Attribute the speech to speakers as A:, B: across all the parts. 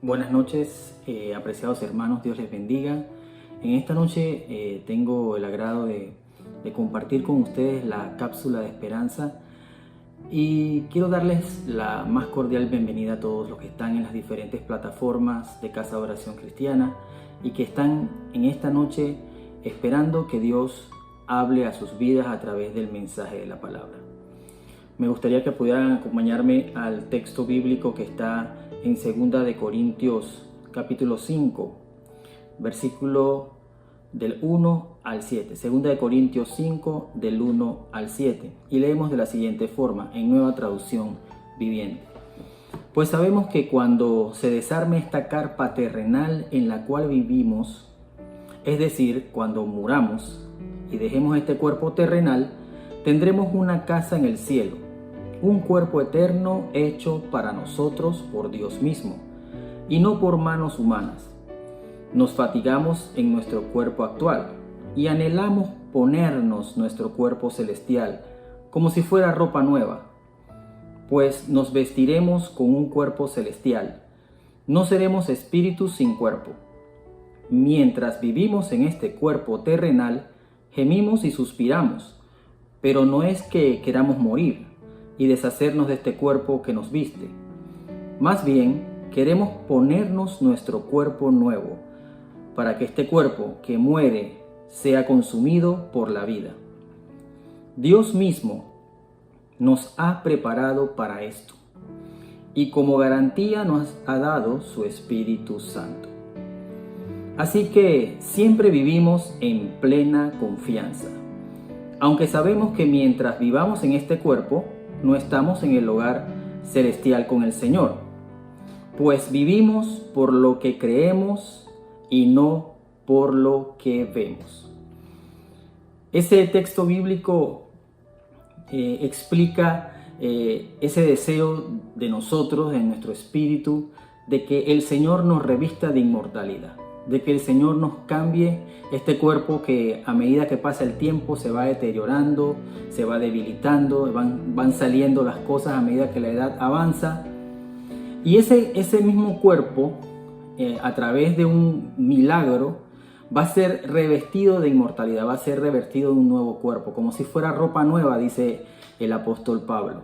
A: Buenas noches, apreciados hermanos, Dios les bendiga. En esta noche tengo el agrado de compartir con ustedes la cápsula de esperanza y quiero darles la más cordial bienvenida a todos los que están en las diferentes plataformas de Casa de Oración Cristiana y que están en esta noche esperando que Dios hable a sus vidas a través del mensaje de la palabra. Me gustaría que pudieran acompañarme al texto bíblico que está en 2 de Corintios capítulo 5, versículo del 1 al 7. 2 de Corintios 5 del 1 al 7. Y leemos de la siguiente forma, en Nueva Traducción Viviente. Pues sabemos que cuando se desarme esta carpa terrenal en la cual vivimos, es decir, cuando muramos y dejemos este cuerpo terrenal, tendremos una casa en el cielo, un cuerpo eterno hecho para nosotros por Dios mismo, y no por manos humanas. Nos fatigamos en nuestro cuerpo actual y anhelamos ponernos nuestro cuerpo celestial como si fuera ropa nueva, pues nos vestiremos con un cuerpo celestial. No seremos espíritus sin cuerpo. Mientras vivimos en este cuerpo terrenal, gemimos y suspiramos, pero no es que queramos morir y deshacernos de este cuerpo que nos viste. Más bien, queremos ponernos nuestro cuerpo nuevo, para que este cuerpo que muere sea consumido por la vida. Dios mismo nos ha preparado para esto, y como garantía nos ha dado su Espíritu Santo. Así que siempre vivimos en plena confianza, aunque sabemos que mientras vivamos en este cuerpo, no estamos en el hogar celestial con el Señor, pues vivimos por lo que creemos y no por lo que vemos. Ese texto bíblico explica ese deseo de nosotros, de nuestro espíritu, de que el Señor nos revista de inmortalidad, de que el Señor nos cambie este cuerpo que a medida que pasa el tiempo se va deteriorando, se va debilitando, van saliendo las cosas a medida que la edad avanza. Y ese mismo cuerpo, a través de un milagro, va a ser revestido de inmortalidad, va a ser revestido de un nuevo cuerpo, como si fuera ropa nueva, dice el apóstol Pablo.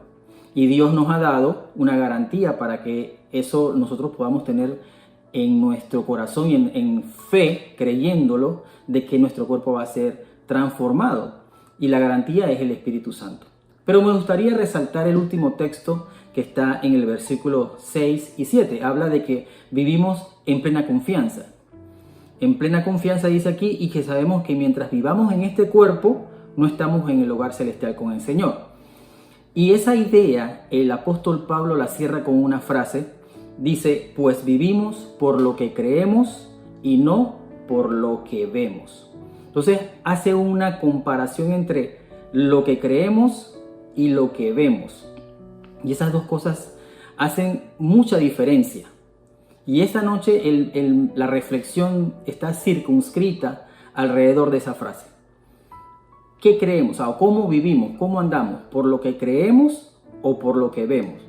A: Y Dios nos ha dado una garantía para que eso nosotros podamos tener en nuestro corazón y en fe, creyéndolo, de que nuestro cuerpo va a ser transformado. Y la garantía es el Espíritu Santo. Pero me gustaría resaltar el último texto que está en el versículo 6 y 7. Habla de que vivimos en plena confianza. En plena confianza dice aquí, y que sabemos que mientras vivamos en este cuerpo, no estamos en el hogar celestial con el Señor. Y esa idea, el apóstol Pablo la cierra con una frase. Dice, pues vivimos por lo que creemos y no por lo que vemos. Entonces hace una comparación entre lo que creemos y lo que vemos. Y esas dos cosas hacen mucha diferencia. Y esta noche la reflexión está circunscrita alrededor de esa frase. ¿Qué creemos? O ¿cómo vivimos? ¿Cómo andamos? ¿Por lo que creemos o por lo que vemos?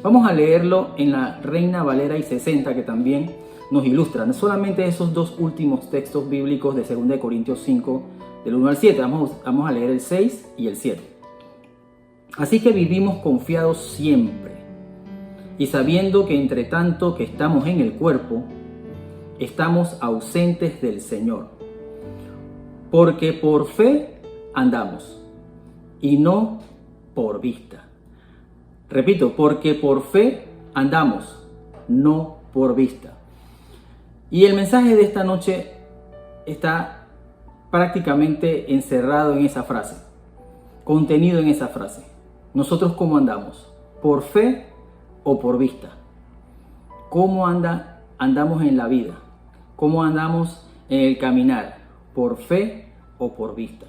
A: Vamos a leerlo en la Reina Valera y 60, que también nos ilustra. No solamente esos dos últimos textos bíblicos de 2 de Corintios 5, del 1 al 7. Vamos a leer el 6 y el 7. Así que vivimos confiados siempre, y sabiendo que entre tanto que estamos en el cuerpo, estamos ausentes del Señor. Porque por fe andamos, y no por vista. Repito, porque por fe andamos, no por vista. Y el mensaje de esta noche está prácticamente encerrado en esa frase, contenido en esa frase. ¿Nosotros cómo andamos? ¿Por fe o por vista? ¿Cómo andamos en la vida? ¿Cómo andamos en el caminar? ¿Por fe o por vista?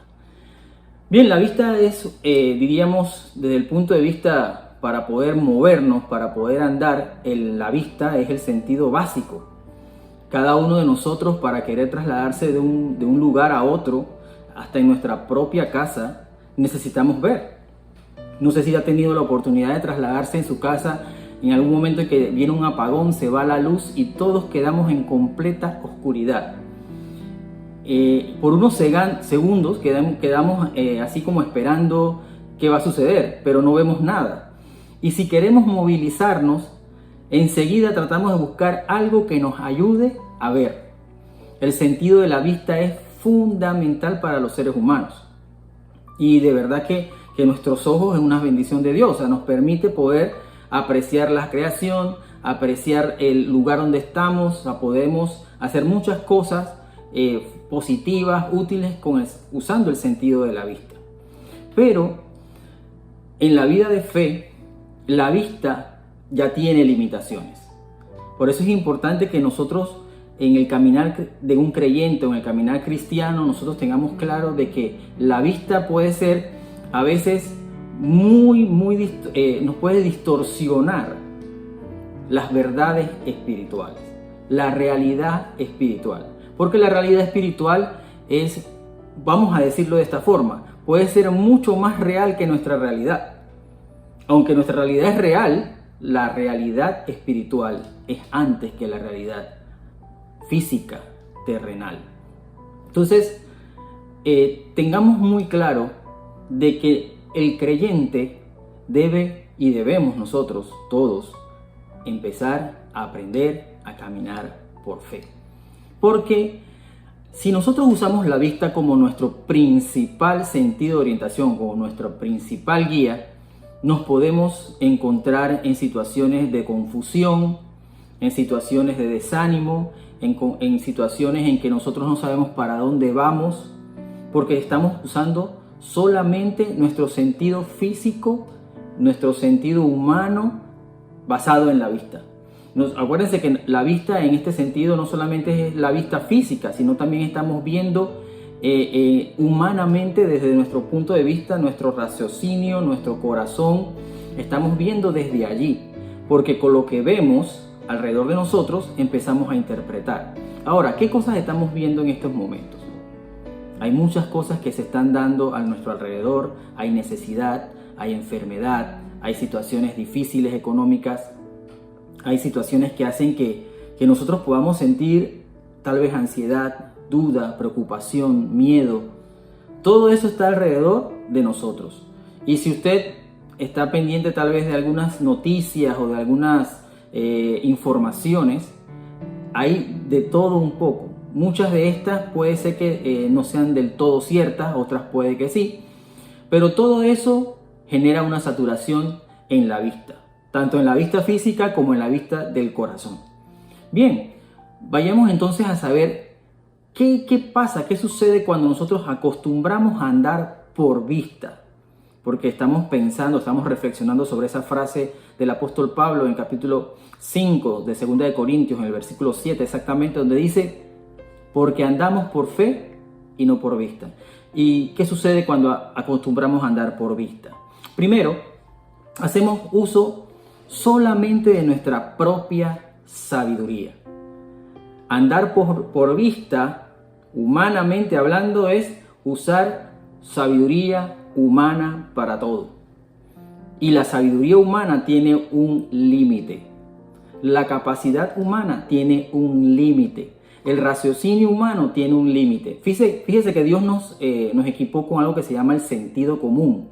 A: Bien, la vista es, diríamos, desde el punto de vista para poder movernos, para poder andar, la vista es el sentido básico. Cada uno de nosotros, para querer trasladarse de un lugar a otro, hasta en nuestra propia casa, necesitamos ver. No sé si ha tenido la oportunidad de trasladarse en su casa en algún momento en que viene un apagón, se va la luz y todos quedamos en completa oscuridad. Por unos segundos quedamos así como esperando qué va a suceder, pero no vemos nada. Y si queremos movilizarnos, enseguida tratamos de buscar algo que nos ayude a ver. El sentido de la vista es fundamental para los seres humanos. Y de verdad que nuestros ojos es una bendición de Dios. O sea, nos permite poder apreciar la creación, apreciar el lugar donde estamos. O sea, podemos hacer muchas cosas positivas, útiles, usando el sentido de la vista. Pero en la vida de fe, la vista ya tiene limitaciones. Por eso es importante que nosotros, en el caminar de un creyente o en el caminar cristiano, nosotros tengamos claro de que la vista puede ser a veces nos puede distorsionar las verdades espirituales, la realidad espiritual. Porque la realidad espiritual es, vamos a decirlo de esta forma, puede ser mucho más real que nuestra realidad. Aunque nuestra realidad es real, la realidad espiritual es antes que la realidad física, terrenal. Entonces, tengamos muy claro de que el creyente debemos nosotros todos empezar a aprender a caminar por fe. Porque si nosotros usamos la vista como nuestro principal sentido de orientación, como nuestra principal guía, nos podemos encontrar en situaciones de confusión, en situaciones de desánimo, en situaciones en que nosotros no sabemos para dónde vamos, porque estamos usando solamente nuestro sentido físico, nuestro sentido humano basado en la vista. Acuérdense que la vista en este sentido no solamente es la vista física, sino también estamos viendo humanamente desde nuestro punto de vista, nuestro raciocinio, nuestro corazón, estamos viendo desde allí, porque con lo que vemos alrededor de nosotros empezamos a interpretar. Ahora, ¿qué cosas estamos viendo en estos momentos? Hay muchas cosas que se están dando a nuestro alrededor, hay necesidad, hay enfermedad, hay situaciones difíciles económicas, hay situaciones que hacen que nosotros podamos sentir tal vez ansiedad, duda, preocupación, miedo. Todo eso está alrededor de nosotros. Y si usted está pendiente tal vez de algunas noticias o de algunas informaciones, hay de todo un poco. Muchas de estas puede ser que no sean del todo ciertas, otras puede que sí, pero todo eso genera una saturación en la vista, tanto en la vista física como en la vista del corazón. Bien, vayamos entonces a saber qué pasa, qué sucede cuando nosotros acostumbramos a andar por vista, porque estamos reflexionando sobre esa frase del apóstol Pablo en capítulo 5 de 2 de Corintios, en el versículo 7 exactamente, donde dice: porque andamos por fe y no por vista. ¿Y qué sucede cuando acostumbramos a andar por vista? Primero, hacemos uso solamente de nuestra propia sabiduría. Andar por vista, humanamente hablando, es usar sabiduría humana para todo. Y la sabiduría humana tiene un límite. La capacidad humana tiene un límite. El raciocinio humano tiene un límite. Fíjese que Dios nos equipó con algo que se llama el sentido común.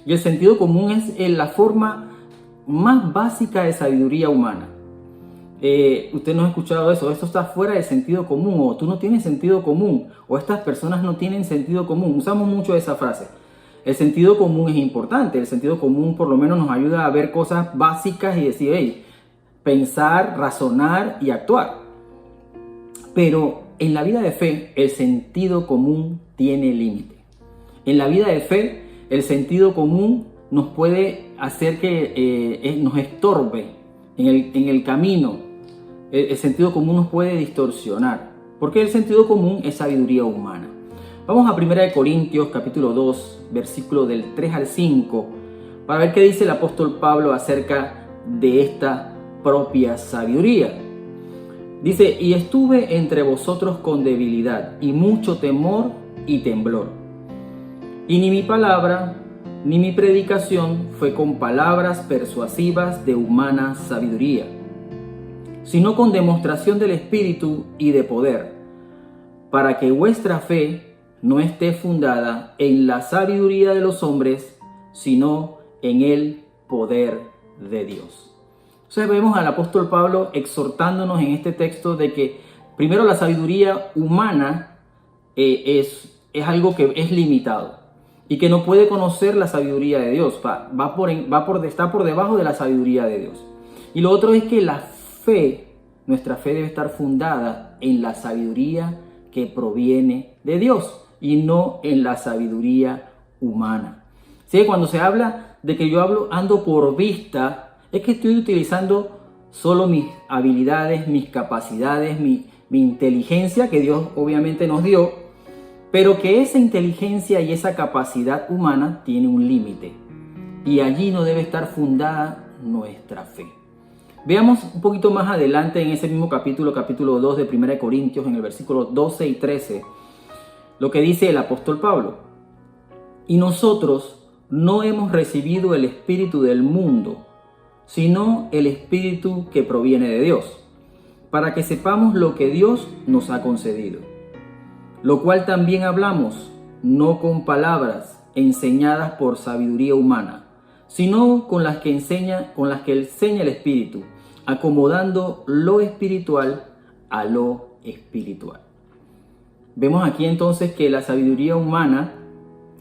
A: Y el sentido común es la forma más básica de sabiduría humana. Usted no ha escuchado eso: esto está fuera del sentido común, o tú no tienes sentido común, o estas personas no tienen sentido común. Usamos mucho esa frase. El sentido común es importante. El sentido común por lo menos nos ayuda a ver cosas básicas y decir, hey, pensar, razonar y actuar. Pero en la vida de fe, el sentido común tiene límite. En la vida de fe, el sentido común nos puede hacer que nos estorbe en el camino. El sentido común nos puede distorsionar, porque el sentido común es sabiduría humana. Vamos a 1 Corintios capítulo 2, versículo del 3 al 5, para ver qué dice el apóstol Pablo acerca de esta propia sabiduría. Dice: y estuve entre vosotros con debilidad y mucho temor y temblor. Y ni mi palabra, ni mi predicación fue con palabras persuasivas de humana sabiduría, sino con demostración del Espíritu y de poder, para que vuestra fe no esté fundada en la sabiduría de los hombres, sino en el poder de Dios. Entonces vemos al apóstol Pablo exhortándonos en este texto de que primero la sabiduría humana es algo que es limitado y que no puede conocer la sabiduría de Dios, está por debajo de la sabiduría de Dios. Y lo otro es que la fe, nuestra fe debe estar fundada en la sabiduría que proviene de Dios y no en la sabiduría humana. ¿Sí? Cuando se habla de que yo ando por vista, es que estoy utilizando solo mis habilidades, mis capacidades, mi inteligencia que Dios obviamente nos dio, pero que esa inteligencia y esa capacidad humana tiene un límite y allí no debe estar fundada nuestra fe. Veamos un poquito más adelante en ese mismo capítulo 2 de 1 Corintios, en el versículo 12 y 13, lo que dice el apóstol Pablo. Y nosotros no hemos recibido el espíritu del mundo, sino el espíritu que proviene de Dios, para que sepamos lo que Dios nos ha concedido. Lo cual también hablamos, no con palabras enseñadas por sabiduría humana, sino con las que enseña el Espíritu, acomodando lo espiritual a lo espiritual. Vemos aquí entonces que la sabiduría humana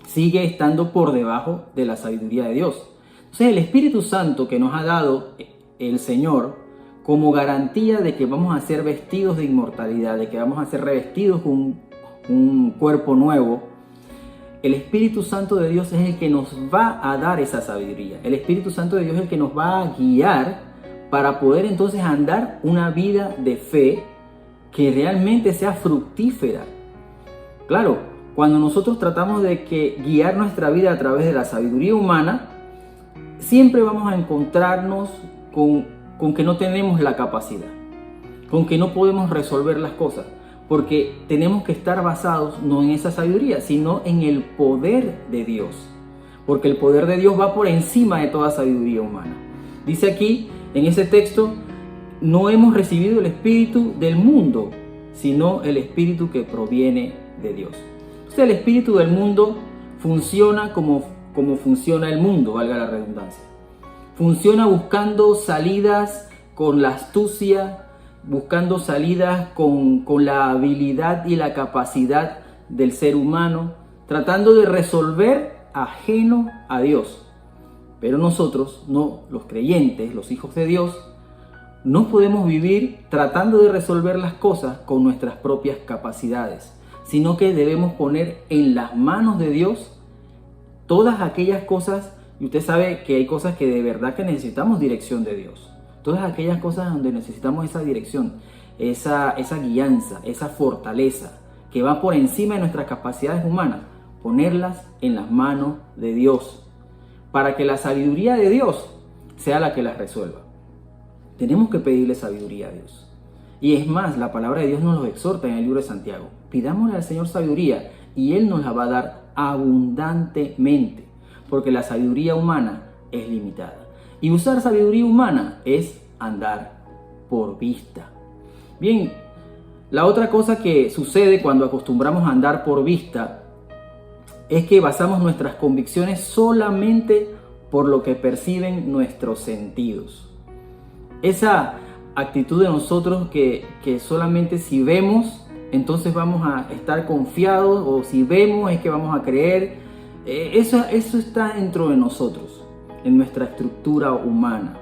A: sigue estando por debajo de la sabiduría de Dios. Entonces el Espíritu Santo que nos ha dado el Señor como garantía de que vamos a ser vestidos de inmortalidad, de que vamos a ser revestidos con un cuerpo nuevo, el Espíritu Santo de Dios es el que nos va a dar esa sabiduría. El Espíritu Santo de Dios es el que nos va a guiar para poder entonces andar una vida de fe que realmente sea fructífera. Claro, cuando nosotros tratamos de guiar nuestra vida a través de la sabiduría humana, siempre vamos a encontrarnos con que no tenemos la capacidad, con que no podemos resolver las cosas. Porque tenemos que estar basados no en esa sabiduría, sino en el poder de Dios. Porque el poder de Dios va por encima de toda sabiduría humana. Dice aquí, en ese texto, no hemos recibido el espíritu del mundo, sino el espíritu que proviene de Dios. Entonces el espíritu del mundo funciona como funciona el mundo, valga la redundancia. Funciona buscando salidas con la astucia, buscando salidas con la habilidad y la capacidad del ser humano, tratando de resolver ajeno a Dios. Pero nosotros, no, los creyentes, los hijos de Dios, no podemos vivir tratando de resolver las cosas con nuestras propias capacidades, sino que debemos poner en las manos de Dios todas aquellas cosas, y usted sabe que hay cosas que de verdad que necesitamos dirección de Dios. Todas aquellas cosas donde necesitamos esa dirección, esa guianza, esa fortaleza que va por encima de nuestras capacidades humanas, ponerlas en las manos de Dios, para que la sabiduría de Dios sea la que las resuelva. Tenemos que pedirle sabiduría a Dios. Y es más, la palabra de Dios nos lo exhorta en el libro de Santiago. Pidámosle al Señor sabiduría y Él nos la va a dar abundantemente, porque la sabiduría humana es limitada. Y usar sabiduría humana es andar por vista. Bien, la otra cosa que sucede cuando acostumbramos a andar por vista es que basamos nuestras convicciones solamente por lo que perciben nuestros sentidos. Esa actitud de nosotros que solamente si vemos, entonces vamos a estar confiados, o si vemos es que vamos a creer. Eso está dentro de nosotros, en nuestra estructura humana.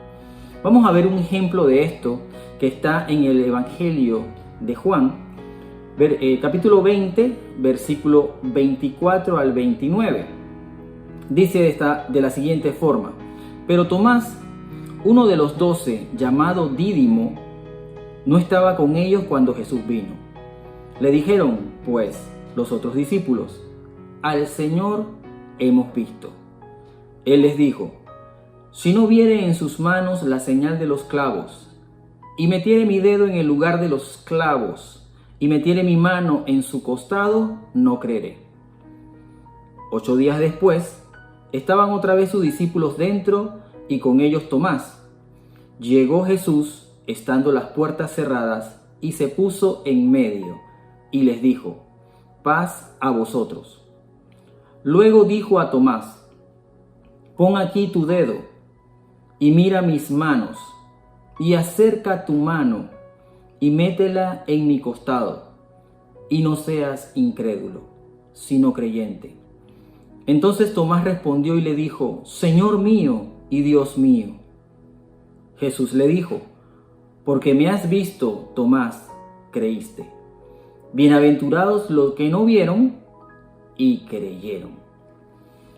A: Vamos a ver un ejemplo de esto que está en el Evangelio de Juan, capítulo 20, versículo 24 al 29. Dice de la siguiente forma: pero Tomás, uno de los 12, llamado Dídimo, no estaba con ellos cuando Jesús vino. Le dijeron, pues, los otros discípulos: al Señor hemos visto. Él les dijo: si no viere en sus manos la señal de los clavos, y metiere mi dedo en el lugar de los clavos, y metiere mi mano en su costado, no creeré. 8 días después, Estaban otra vez sus discípulos dentro y con ellos Tomás. Llegó Jesús, estando las puertas cerradas, y se puso en medio, y les dijo: paz a vosotros. Luego dijo a Tomás: pon aquí tu dedo, y mira mis manos, y acerca tu mano, y métela en mi costado, y no seas incrédulo, sino creyente. Entonces Tomás respondió y le dijo: Señor mío y Dios mío. Jesús le dijo: porque me has visto, Tomás, creíste. Bienaventurados los que no vieron y creyeron.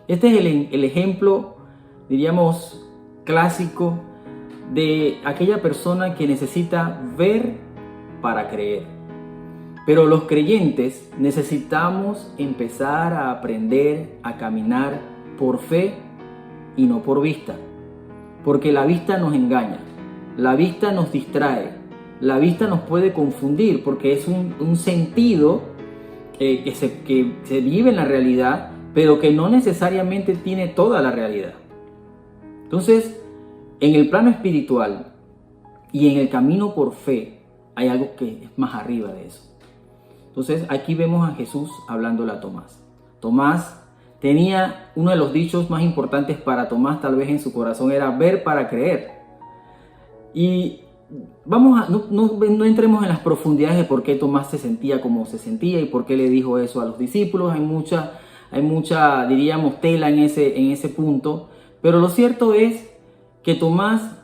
A: Este es el ejemplo, diríamos, clásico de aquella persona que necesita ver para creer. Pero los creyentes necesitamos empezar a aprender a caminar por fe y no por vista. Porque la vista nos engaña, la vista nos distrae, la vista nos puede confundir porque es un sentido que se vive en la realidad, pero que no necesariamente tiene toda la realidad. Entonces, en el plano espiritual y en el camino por fe hay algo que es más arriba de eso. Entonces, aquí vemos a Jesús hablándole a Tomás. Tomás tenía uno de los dichos más importantes para Tomás, tal vez en su corazón, era ver para creer. Y no entremos en las profundidades de por qué Tomás se sentía como se sentía y por qué le dijo eso a los discípulos. Hay mucha, diríamos, tela en ese punto. Pero lo cierto es que Tomás,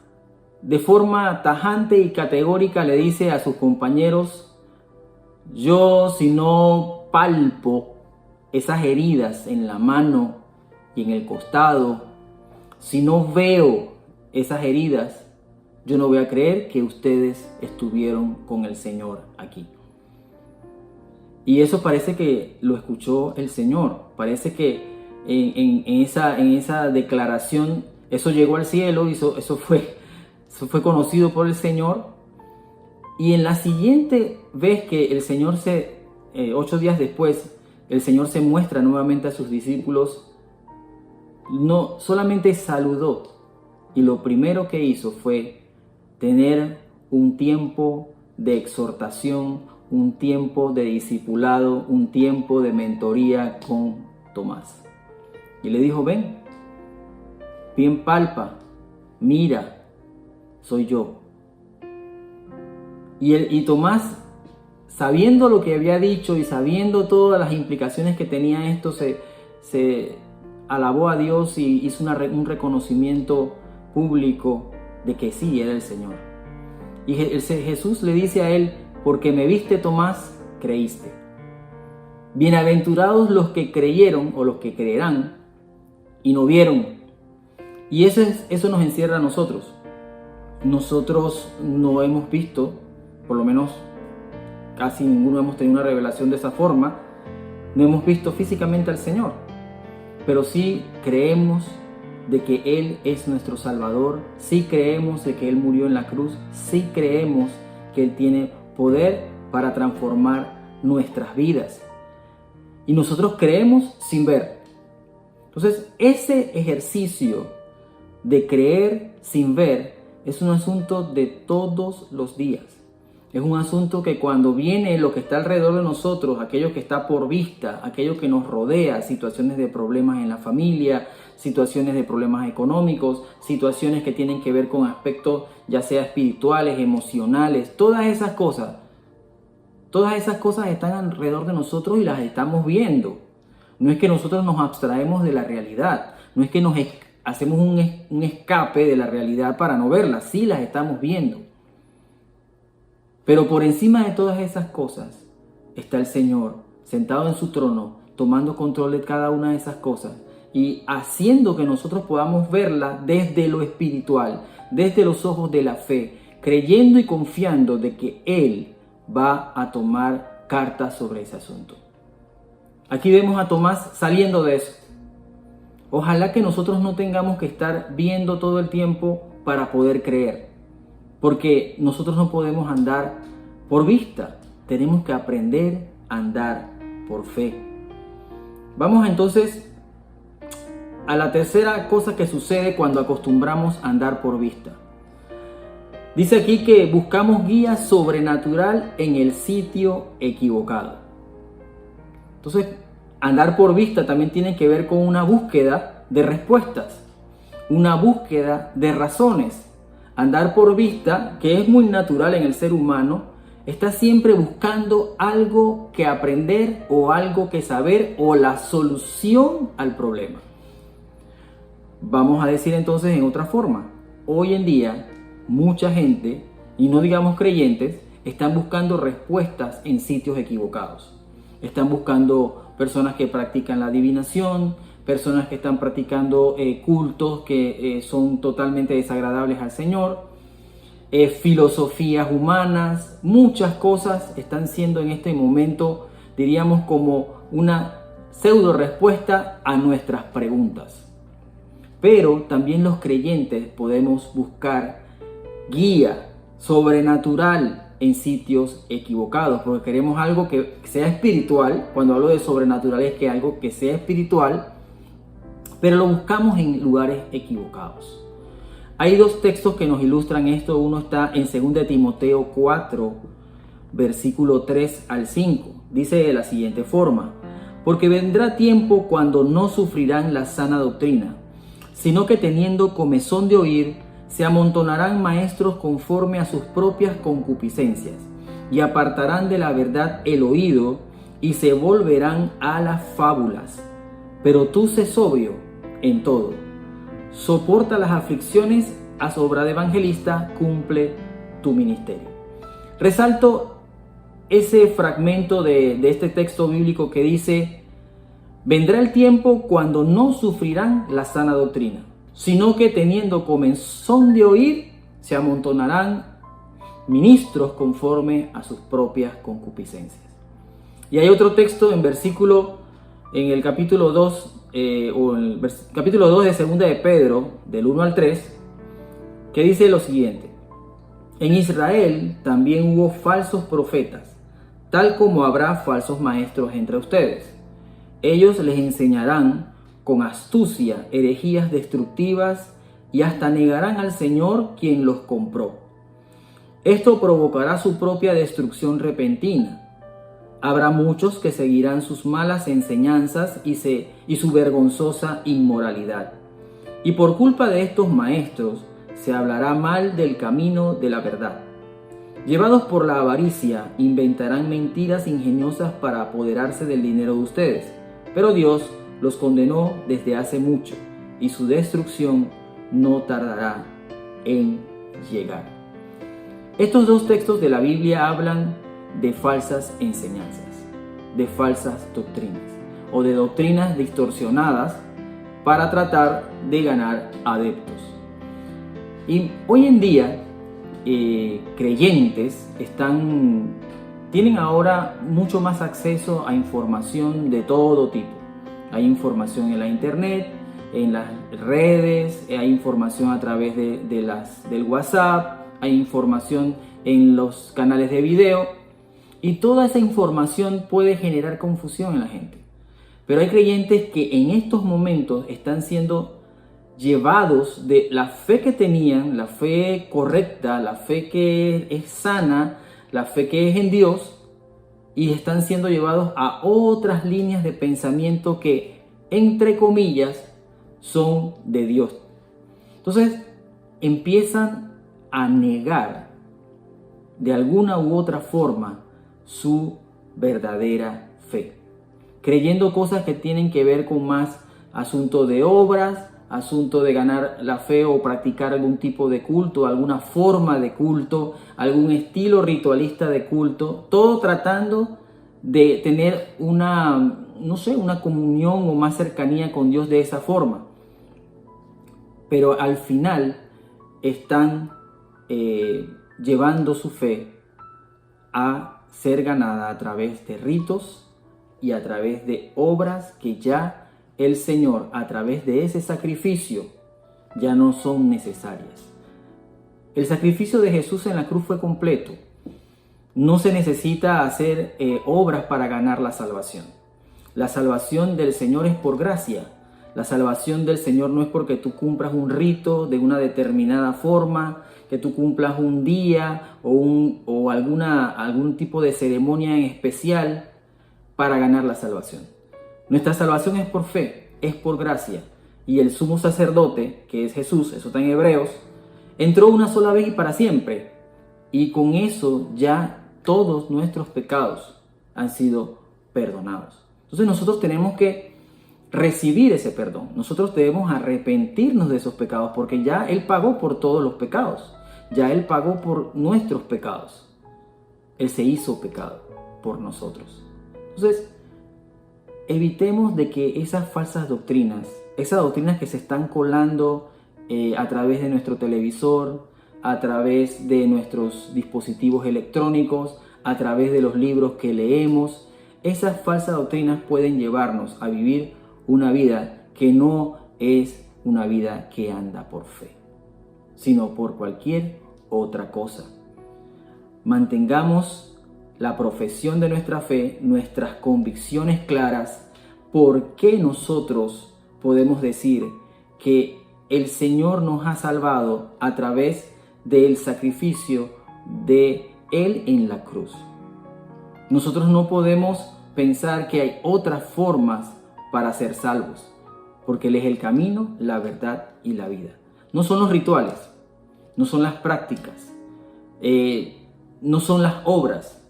A: de forma tajante y categórica, le dice a sus compañeros: yo, si no palpo esas heridas en la mano y en el costado, si no veo esas heridas, yo no voy a creer que ustedes estuvieron con el Señor aquí. Y eso parece que lo escuchó el Señor. Parece que en esa declaración, eso llegó al cielo y eso fue conocido por el Señor. Y en la siguiente vez que el Señor 8 días después, el Señor se muestra nuevamente a sus discípulos, no solamente saludó, y lo primero que hizo fue tener un tiempo de exhortación, un tiempo de discipulado, un tiempo de mentoría con Tomás. Y le dijo: ven, bien palpa, mira, soy yo. Y Tomás, sabiendo lo que había dicho y sabiendo todas las implicaciones que tenía esto, se alabó a Dios y hizo un reconocimiento público de que sí, era el Señor. Y Jesús le dice a él: porque me viste, Tomás, creíste. Bienaventurados los que creyeron o los que creerán y no vieron. Y eso nos encierra a nosotros. Nosotros no hemos visto, por lo menos casi ninguno hemos tenido una revelación de esa forma, no hemos visto físicamente al Señor, pero sí creemos de que Él es nuestro Salvador, sí creemos de que Él murió en la cruz, sí creemos que Él tiene poder para transformar nuestras vidas. Y nosotros creemos sin ver. Entonces, ese ejercicio de creer sin ver es un asunto de todos los días. Es un asunto que cuando viene lo que está alrededor de nosotros, aquello que está por vista, aquello que nos rodea, situaciones de problemas en la familia, situaciones de problemas económicos, situaciones que tienen que ver con aspectos ya sea espirituales, emocionales, todas esas cosas están alrededor de nosotros y las estamos viendo. No es que nosotros nos abstraemos de la realidad, no es que nos hacemos un escape de la realidad para no verlas, sí las estamos viendo. Pero por encima de todas esas cosas está el Señor, sentado en su trono, tomando control de cada una de esas cosas y haciendo que nosotros podamos verla desde lo espiritual, desde los ojos de la fe, creyendo y confiando de que Él va a tomar cartas sobre ese asunto. Aquí vemos a Tomás saliendo de eso. Ojalá que nosotros no tengamos que estar viendo todo el tiempo para poder creer. Porque nosotros no podemos andar por vista, tenemos que aprender a andar por fe. Vamos entonces a la tercera cosa que sucede cuando acostumbramos a andar por vista. Dice aquí que buscamos guía sobrenatural en el sitio equivocado. Entonces, andar por vista también tiene que ver con una búsqueda de respuestas, una búsqueda de razones. Andar por vista, que es muy natural en el ser humano, está siempre buscando algo que aprender o algo que saber o la solución al problema. Vamos a decir entonces en otra forma, hoy en día mucha gente, y no digamos creyentes, están buscando respuestas en sitios equivocados. Están buscando personas que practican la adivinación, personas que están practicando cultos que son totalmente desagradables al Señor, filosofías humanas, muchas cosas están siendo en este momento, diríamos, como una pseudo respuesta a nuestras preguntas. Pero también los creyentes podemos buscar guía sobrenatural en sitios equivocados, porque queremos algo que sea espiritual. Cuando hablo de sobrenatural es que algo que sea espiritual, pero lo buscamos en lugares equivocados. Hay dos textos que nos ilustran esto. Uno está en 2 Timoteo 4, versículo 3 al 5. Dice de la siguiente forma: porque vendrá tiempo cuando no sufrirán la sana doctrina, sino que teniendo comezón de oír, se amontonarán maestros conforme a sus propias concupiscencias, y apartarán de la verdad el oído, y se volverán a las fábulas. Pero tú sé sobrio en todo, soporta las aflicciones, haz obra de evangelista, cumple tu ministerio. Resalto ese fragmento de este texto bíblico que dice: vendrá el tiempo cuando no sufrirán la sana doctrina, sino que teniendo comezón de oír, se amontonarán ministros conforme a sus propias concupiscencias. Y hay otro texto en el capítulo 2, capítulo 2 de 2 de Pedro, del 1 al 3, que dice lo siguiente: en Israel también hubo falsos profetas, tal como habrá falsos maestros entre ustedes. Ellos les enseñarán con astucia herejías destructivas y hasta negarán al Señor quien los compró. Esto provocará su propia destrucción repentina. Habrá muchos que seguirán sus malas enseñanzas y su vergonzosa inmoralidad. Y por culpa de estos maestros se hablará mal del camino de la verdad. Llevados por la avaricia, inventarán mentiras ingeniosas para apoderarse del dinero de ustedes. Pero Dios los condenó desde hace mucho, y su destrucción no tardará en llegar. Estos dos textos de la Biblia hablan de falsas enseñanzas, de falsas doctrinas, o de doctrinas distorsionadas para tratar de ganar adeptos. Y hoy en día, creyentes tienen ahora mucho más acceso a información de todo tipo. Hay información en la internet, en las redes, hay información a través del WhatsApp, hay información en los canales de video, y toda esa información puede generar confusión en la gente. Pero hay creyentes que en estos momentos están siendo llevados de la fe que tenían, la fe correcta, la fe que es sana, la fe que es en Dios, y están siendo llevados a otras líneas de pensamiento que, entre comillas, son de Dios. Entonces empiezan a negar de alguna u otra forma su verdadera fe, creyendo cosas que tienen que ver con más asunto de obras, asunto de ganar la fe o practicar algún tipo de culto, alguna forma de culto, algún estilo ritualista de culto, todo tratando de tener una comunión o más cercanía con Dios de esa forma. Pero al final están llevando su fe a ser ganada a través de ritos y a través de obras que ya el Señor, a través de ese sacrificio, ya no son necesarias. El sacrificio de Jesús en la cruz fue completo. No se necesita hacer obras para ganar la salvación. La salvación del Señor es por gracia. La salvación del Señor no es porque tú cumplas un rito de una determinada forma, que tú cumplas un día o algún tipo de ceremonia en especial para ganar la salvación. Nuestra salvación es por fe, es por gracia. Y el sumo sacerdote, que es Jesús, eso está en Hebreos, entró una sola vez y para siempre. Y con eso ya todos nuestros pecados han sido perdonados. Entonces nosotros tenemos que recibir ese perdón. Nosotros debemos arrepentirnos de esos pecados porque ya Él pagó por todos los pecados. Ya Él pagó por nuestros pecados. Él se hizo pecado por nosotros. Entonces, evitemos de que esas falsas doctrinas, esas doctrinas que se están colando a través de nuestro televisor, a través de nuestros dispositivos electrónicos, a través de los libros que leemos, esas falsas doctrinas pueden llevarnos a vivir una vida que no es una vida que anda por fe, sino por cualquier otra cosa. Mantengamos la profesión de nuestra fe, nuestras convicciones claras, por qué nosotros podemos decir que el Señor nos ha salvado a través del sacrificio de Él en la cruz. Nosotros no podemos pensar que hay otras formas para ser salvos, porque Él es el camino, la verdad y la vida. No son los rituales, no son las prácticas, no son las obras,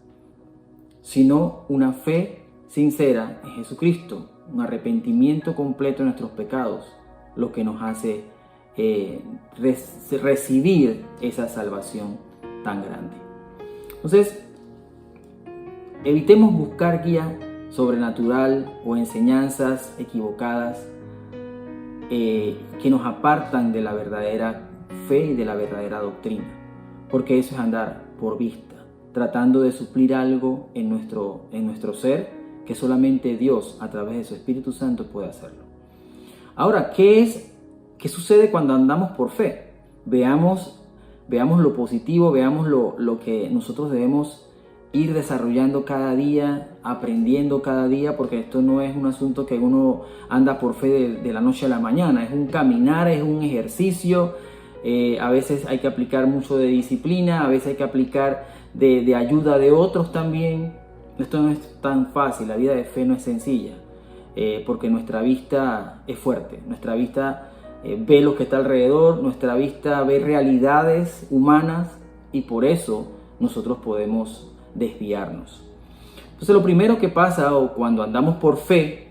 A: sino una fe sincera en Jesucristo, un arrepentimiento completo de nuestros pecados, lo que nos hace recibir esa salvación tan grande. Entonces, evitemos buscar guía sobrenatural o enseñanzas equivocadas que nos apartan de la verdadera fe y de la verdadera doctrina, porque eso es andar por vista, tratando de suplir algo en nuestro ser que solamente Dios a través de su Espíritu Santo puede hacerlo. Ahora, ¿qué sucede cuando andamos por fe? Veamos lo positivo, veamos lo que nosotros debemos ir desarrollando cada día, aprendiendo cada día, porque esto no es un asunto que uno anda por fe de la noche a la mañana, es un caminar, es un ejercicio. A veces hay que aplicar mucho de disciplina, a veces hay que aplicar de ayuda de otros también. Esto no es tan fácil, la vida de fe no es sencilla, porque nuestra vista es fuerte, nuestra vista ve lo que está alrededor, nuestra vista ve realidades humanas y por eso nosotros podemos desviarnos. Entonces lo primero que pasa o cuando andamos por fe,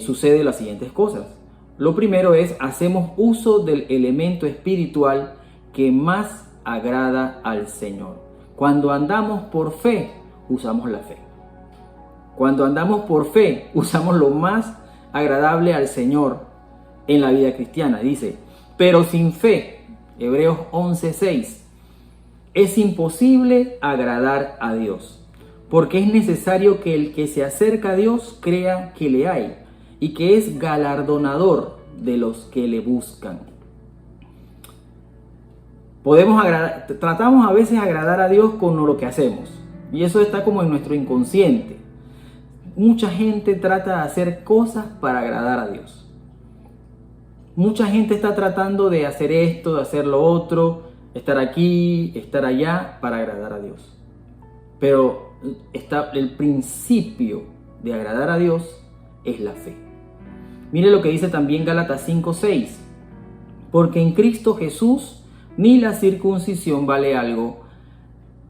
A: sucede las siguientes cosas. Lo primero es, hacemos uso del elemento espiritual que más agrada al Señor. Cuando andamos por fe, usamos la fe. Cuando andamos por fe, usamos lo más agradable al Señor en la vida cristiana. Dice, pero sin fe, Hebreos 11:6, es imposible agradar a Dios, porque es necesario que el que se acerca a Dios crea que le hay y que es galardonador de los que le buscan. Tratamos a veces de agradar a Dios con lo que hacemos, y eso está como en nuestro inconsciente. Mucha gente trata de hacer cosas para agradar a Dios. Mucha gente está tratando de hacer esto, de hacer lo otro, estar aquí, estar allá para agradar a Dios. Pero el principio de agradar a Dios es la fe. Mire lo que dice también Gálatas 5:6. Porque en Cristo Jesús ni la circuncisión vale algo,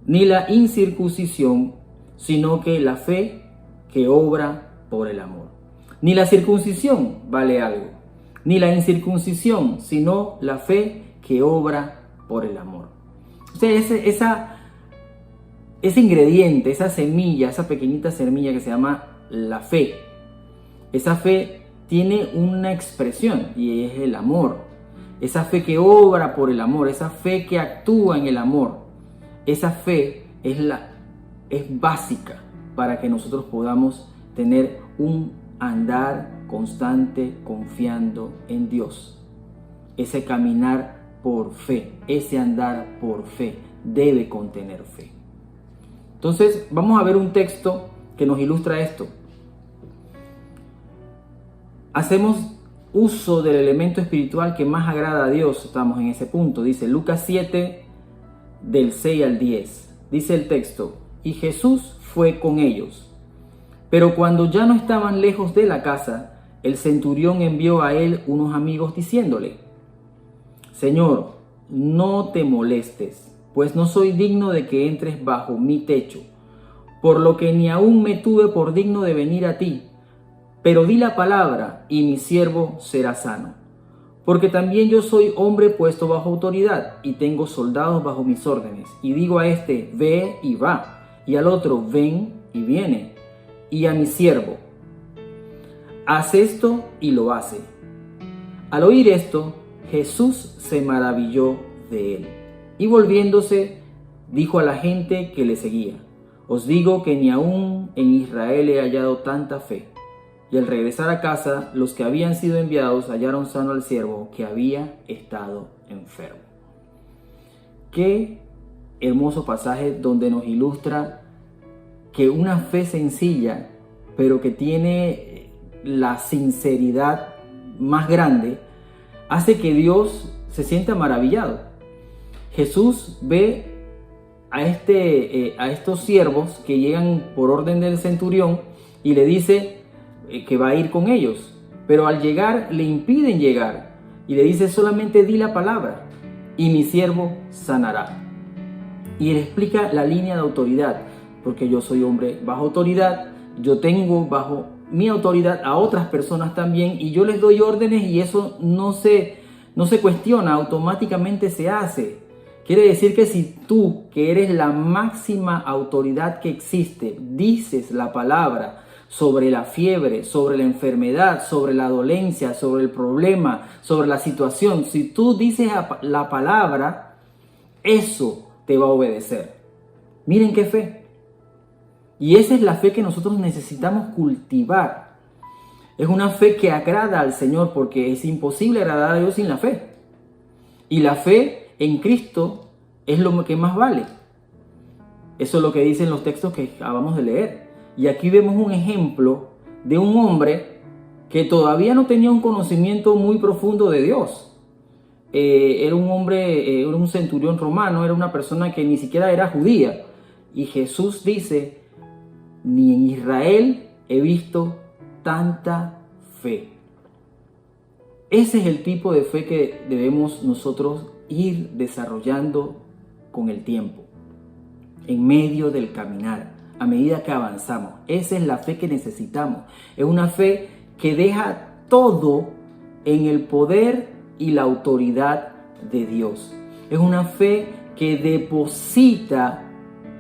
A: ni la incircuncisión, sino que la fe que obra por el amor. Ni la circuncisión vale algo, ni la incircuncisión, sino la fe que obra por el amor. O sea, ese ingrediente, esa semilla, esa pequeñita semilla que se llama la fe, esa fe tiene una expresión y es el amor. Esa fe que obra por el amor, esa fe que actúa en el amor, esa fe es básica para que nosotros podamos tener un andar constante confiando en Dios. Ese caminar por fe, ese andar por fe debe contener fe. Entonces vamos a ver un texto que nos ilustra esto. hacemos uso del elemento espiritual que más agrada a Dios. Estamos en ese punto. Dice Lucas 7, del 6 al 10. Dice el texto: y Jesús fue con ellos. Pero cuando ya no estaban lejos de la casa, el centurión envió a él unos amigos diciéndole: Señor, no te molestes, pues no soy digno de que entres bajo mi techo, por lo que ni aún me tuve por digno de venir a ti. Pero di la palabra y mi siervo será sano. Porque también yo soy hombre puesto bajo autoridad y tengo soldados bajo mis órdenes. Y digo a este, ve y va, y al otro, ven y viene, y a mi siervo, haz esto y lo hace. Al oír esto, Jesús se maravilló de él. Y volviéndose, dijo a la gente que le seguía: os digo que ni aún en Israel he hallado tanta fe. Y al regresar a casa, los que habían sido enviados hallaron sano al siervo que había estado enfermo. Qué hermoso pasaje donde nos ilustra que una fe sencilla, pero que tiene la sinceridad más grande, hace que Dios se sienta maravillado. Jesús ve a estos siervos que llegan por orden del centurión y le dice que va a ir con ellos, pero al llegar le impiden llegar y le dice: solamente di la palabra y mi siervo sanará. Y él explica la línea de autoridad, porque yo soy hombre bajo autoridad, yo tengo bajo mi autoridad a otras personas también y yo les doy órdenes y eso no se cuestiona, automáticamente se hace. Quiere decir que si tú, que eres la máxima autoridad que existe, dices la palabra sobre la fiebre, sobre la enfermedad, sobre la dolencia, sobre el problema, sobre la situación, si tú dices la palabra, eso te va a obedecer. Miren qué fe. Y esa es la fe que nosotros necesitamos cultivar. Es una fe que agrada al Señor, porque es imposible agradar a Dios sin la fe. Y la fe en Cristo es lo que más vale. Eso es lo que dicen los textos que acabamos de leer. Y aquí vemos un ejemplo de un hombre que todavía no tenía un conocimiento muy profundo de Dios. Era un hombre, era un centurión romano, era una persona que ni siquiera era judía. Y Jesús dice: ni en Israel he visto tanta fe. Ese es el tipo de fe que debemos nosotros ir desarrollando con el tiempo, en medio del caminar, a medida que avanzamos. Esa es la fe que necesitamos. Es una fe que deja todo en el poder y la autoridad de Dios. Es una fe que deposita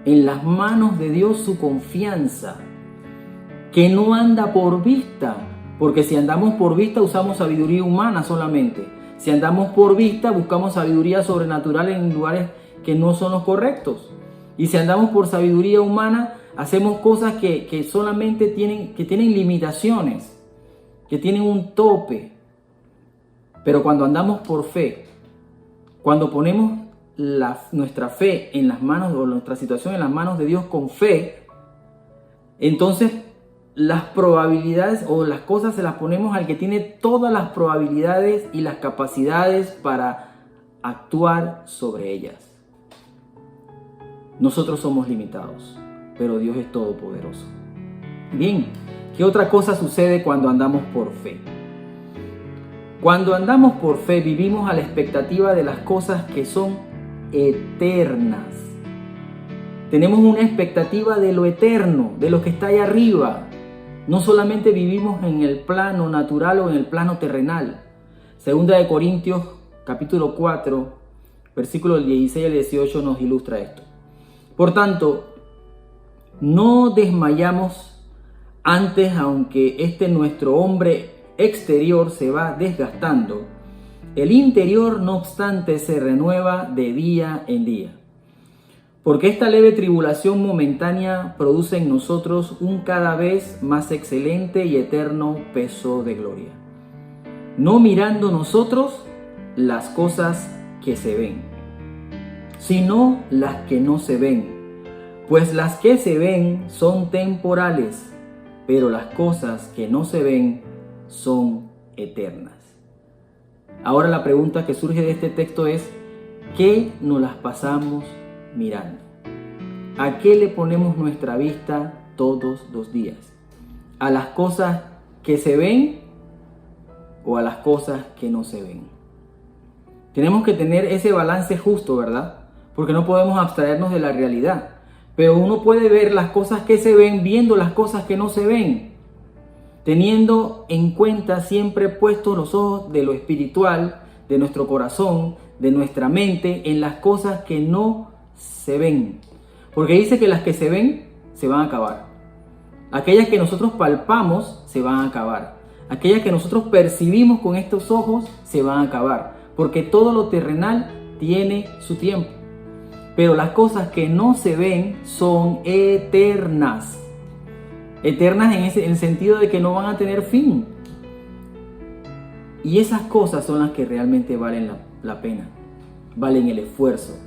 A: en las manos de Dios su confianza, que no anda por vista, porque si andamos por vista usamos sabiduría humana solamente. Si andamos por vista buscamos sabiduría sobrenatural en lugares que no son los correctos. Y si andamos por sabiduría humana hacemos cosas que solamente tienen limitaciones, que tienen un tope. Pero cuando andamos por fe, cuando ponemos nuestra fe en las manos, o nuestra situación en las manos de Dios con fe, entonces las probabilidades o las cosas se las ponemos al que tiene todas las probabilidades y las capacidades para actuar sobre ellas. Nosotros somos limitados, pero Dios es todopoderoso. Bien, ¿qué otra cosa sucede cuando andamos por fe? Cuando andamos por fe vivimos a la expectativa de las cosas que son eternas. Tenemos una expectativa de lo eterno, de lo que está ahí arriba. No solamente vivimos en el plano natural o en el plano terrenal. Segunda de Corintios capítulo 4, versículos 16 al 18 nos ilustra esto. Por tanto, no desmayamos antes, aunque nuestro hombre exterior se va desgastando, el interior no obstante se renueva de día en día. Porque esta leve tribulación momentánea produce en nosotros un cada vez más excelente y eterno peso de gloria. No mirando nosotros las cosas que se ven, sino las que no se ven. Pues las que se ven son temporales, pero las cosas que no se ven son eternas. Ahora la pregunta que surge de este texto es, ¿qué nos las pasamos mirando? ¿A qué le ponemos nuestra vista todos los días? ¿A las cosas que se ven o a las cosas que no se ven? Tenemos que tener ese balance justo, ¿verdad? Porque no podemos abstraernos de la realidad. Pero uno puede ver las cosas que se ven viendo las cosas que no se ven. Teniendo en cuenta siempre puestos los ojos de lo espiritual, de nuestro corazón, de nuestra mente, en las cosas que no se ven. Porque dice que las que se ven se van a acabar. Aquellas que nosotros palpamos se van a acabar. Aquellas que nosotros percibimos con estos ojos se van a acabar. Porque todo lo terrenal tiene su tiempo. Pero las cosas que no se ven son eternas. Eternas en el sentido de que no van a tener fin. Y esas cosas son las que realmente valen la pena. Valen el esfuerzo.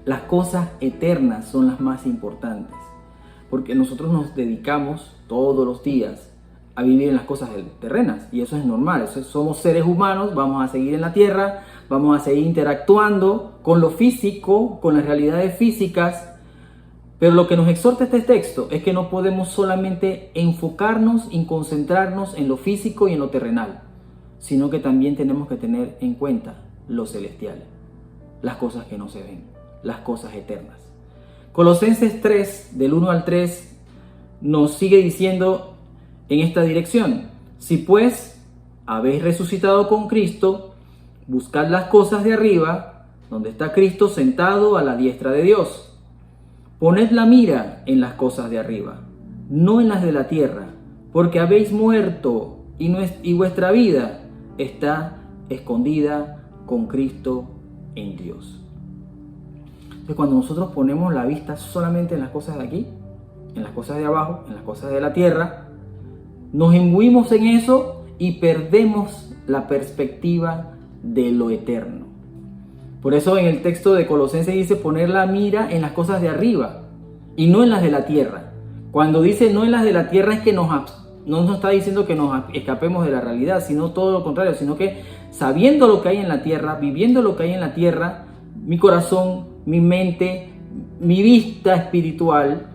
A: Las cosas eternas son las más importantes. Porque nosotros nos dedicamos todos los días a vivir en las cosas terrenas. Y eso es normal. Somos seres humanos, vamos a seguir en la tierra, vamos a seguir interactuando con lo físico, con las realidades físicas. Pero lo que nos exhorta este texto es que no podemos solamente enfocarnos y concentrarnos en lo físico y en lo terrenal, sino que también tenemos que tener en cuenta lo celestial, las cosas que no se ven, las cosas eternas. Colosenses 3, del 1 al 3, nos sigue diciendo en esta dirección: si pues habéis resucitado con Cristo, buscad las cosas de arriba, donde está Cristo sentado a la diestra de Dios. Poned la mira en las cosas de arriba, no en las de la tierra, porque habéis muerto y vuestra vida está escondida con Cristo en Dios. Entonces, cuando nosotros ponemos la vista solamente en las cosas de aquí, en las cosas de abajo, en las cosas de la tierra, nos imbuimos en eso y perdemos la perspectiva de lo eterno. Por eso en el texto de Colosenses dice poner la mira en las cosas de arriba y no en las de la tierra. Cuando dice no en las de la tierra es que no nos está diciendo que nos escapemos de la realidad, sino todo lo contrario, sino que sabiendo lo que hay en la tierra, viviendo lo que hay en la tierra, mi corazón, mi mente, mi vista espiritual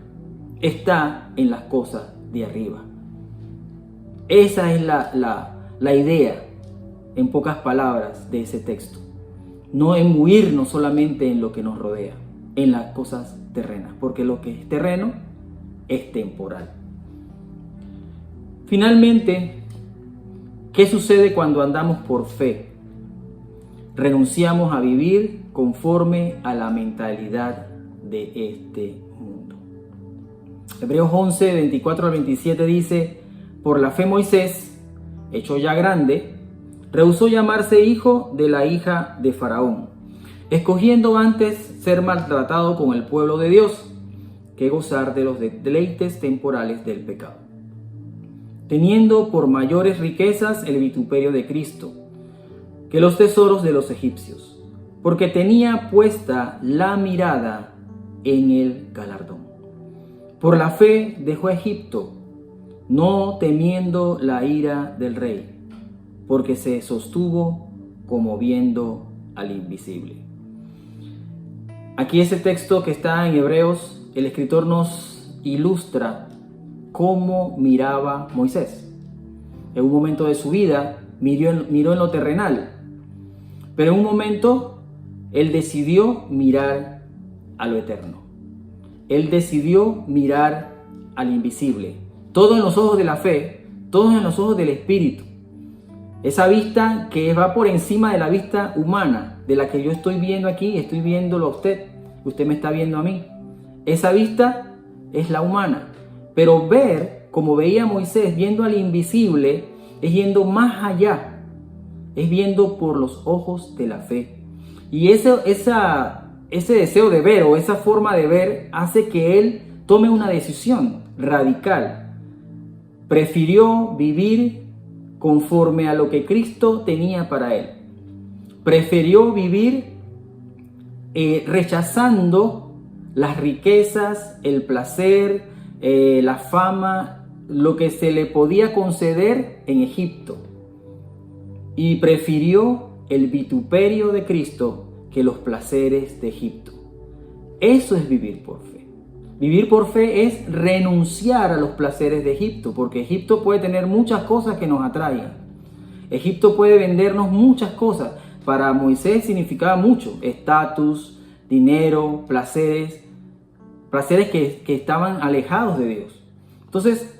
A: está en las cosas de arriba. Esa es la idea, en pocas palabras, de ese texto. No imbuirnos solamente en lo que nos rodea, en las cosas terrenas, porque lo que es terreno es temporal. Finalmente, ¿qué sucede cuando andamos por fe? Renunciamos a vivir conforme a la mentalidad de este mundo. Hebreos 11, 24 al 27 dice: por la fe Moisés, hecho ya grande, rehusó llamarse hijo de la hija de Faraón, escogiendo antes ser maltratado con el pueblo de Dios que gozar de los deleites temporales del pecado, teniendo por mayores riquezas el vituperio de Cristo que los tesoros de los egipcios, porque tenía puesta la mirada en el galardón. Por la fe dejó a Egipto, no temiendo la ira del rey, porque se sostuvo como viendo al invisible. Aquí ese texto que está en Hebreos, el escritor nos ilustra cómo miraba Moisés. En un momento de su vida miró en lo terrenal, pero en un momento él decidió mirar a lo eterno. Él decidió mirar al invisible. Todo en los ojos de la fe, todo en los ojos del Espíritu. Esa vista que va por encima de la vista humana, de la que yo estoy viendo aquí, estoy viéndolo a usted me está viendo a mí. Esa vista es la humana. Pero ver, como veía Moisés, viendo al invisible, es yendo más allá. Es viendo por los ojos de la fe. Y ese deseo de ver o esa forma de ver hace que él tome una decisión radical. Prefirió vivir conforme a lo que Cristo tenía para él. Prefirió vivir rechazando las riquezas, el placer, la fama, lo que se le podía conceder en Egipto. y prefirió el vituperio de Cristo que los placeres de Egipto. Eso es vivir por fe. Vivir por fe es renunciar a los placeres de Egipto, porque Egipto puede tener muchas cosas que nos atraigan. Egipto puede vendernos muchas cosas. Para Moisés significaba mucho: estatus, dinero, placeres que estaban alejados de Dios. Entonces,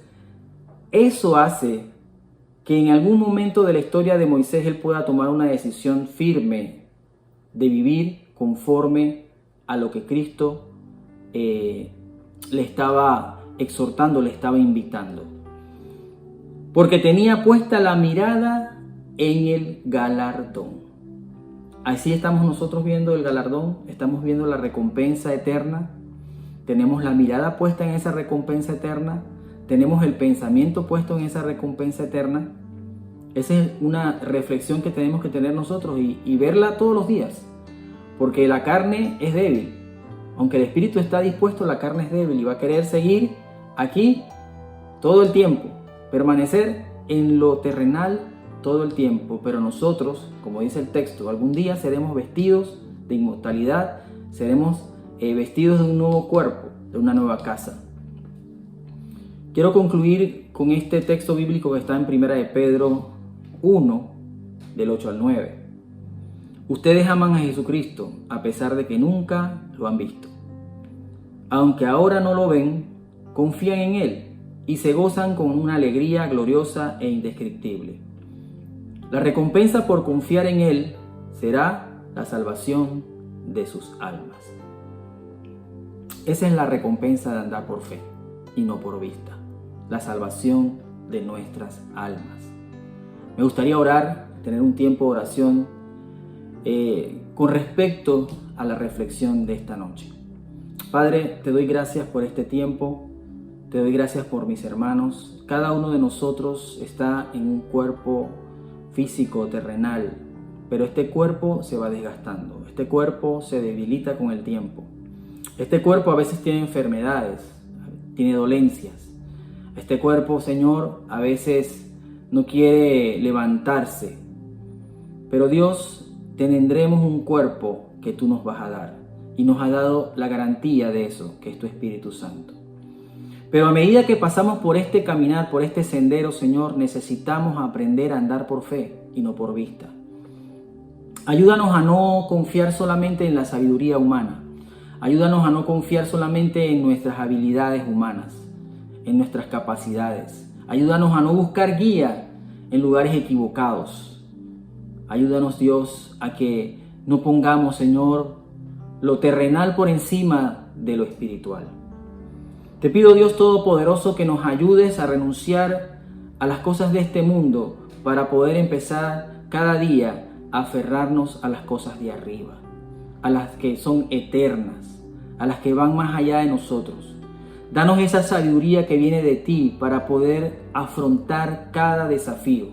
A: eso hace que en algún momento de la historia de Moisés él pueda tomar una decisión firme de vivir conforme a lo que Cristo le estaba exhortando, le estaba invitando. Porque tenía puesta la mirada en el galardón. Así estamos nosotros viendo el galardón, estamos viendo la recompensa eterna. Tenemos la mirada puesta en esa recompensa eterna. Tenemos el pensamiento puesto en esa recompensa eterna. Esa es una reflexión que tenemos que tener nosotros y verla todos los días. Porque la carne es débil. Aunque el espíritu está dispuesto, la carne es débil y va a querer seguir aquí todo el tiempo. Permanecer en lo terrenal todo el tiempo. Pero nosotros, como dice el texto, algún día seremos vestidos de inmortalidad. Seremos vestidos de un nuevo cuerpo, de una nueva casa. Quiero concluir con este texto bíblico que está en 1 de Pedro 1, del 8 al 9. Ustedes aman a Jesucristo a pesar de que nunca lo han visto. Aunque ahora no lo ven, confían en Él y se gozan con una alegría gloriosa e indescriptible. La recompensa por confiar en Él será la salvación de sus almas. Esa es la recompensa de andar por fe y no por vista. La salvación de nuestras almas. Me gustaría orar, tener un tiempo de oración con respecto a la reflexión de esta noche. Padre, te doy gracias por este tiempo, te doy gracias por mis hermanos. Cada uno de nosotros está en un cuerpo físico, terrenal, pero este cuerpo se va desgastando, este cuerpo se debilita con el tiempo. Este cuerpo a veces tiene enfermedades, tiene dolencias. Este cuerpo, Señor, a veces no quiere levantarse. Pero Dios, tendremos un cuerpo que tú nos vas a dar. Y nos ha dado la garantía de eso, que es tu Espíritu Santo. Pero a medida que pasamos por este caminar, por este sendero, Señor, necesitamos aprender a andar por fe y no por vista. Ayúdanos a no confiar solamente en la sabiduría humana. Ayúdanos a no confiar solamente en nuestras habilidades humanas, en nuestras capacidades. Ayúdanos a no buscar guía en lugares equivocados. Ayúdanos, Dios, a que no pongamos, Señor, lo terrenal por encima de lo espiritual. Te pido, Dios Todopoderoso, que nos ayudes a renunciar a las cosas de este mundo para poder empezar cada día a aferrarnos a las cosas de arriba, a las que son eternas, a las que van más allá de nosotros. Danos esa sabiduría que viene de ti para poder afrontar cada desafío,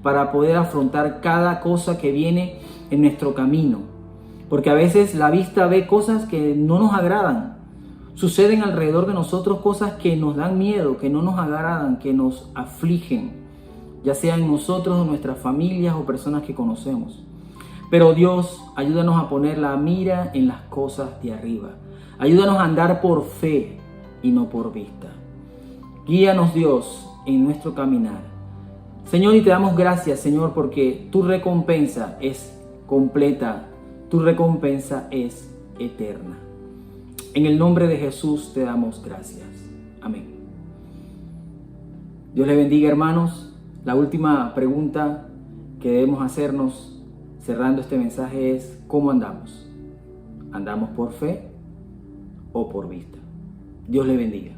A: para poder afrontar cada cosa que viene en nuestro camino. Porque a veces la vista ve cosas que no nos agradan. Suceden alrededor de nosotros cosas que nos dan miedo, que no nos agradan, que nos afligen, ya sean nosotros o nuestras familias o personas que conocemos. Pero Dios, ayúdanos a poner la mira en las cosas de arriba. Ayúdanos a andar por fe y no por vista. Guíanos, Dios, en nuestro caminar. Señor, y te damos gracias, Señor, porque tu recompensa es completa, tu recompensa es eterna. En el nombre de Jesús te damos gracias. Amén. Dios les bendiga, hermanos. La última pregunta que debemos hacernos cerrando este mensaje es: ¿cómo andamos? ¿Andamos por fe o por vista? Dios les bendiga.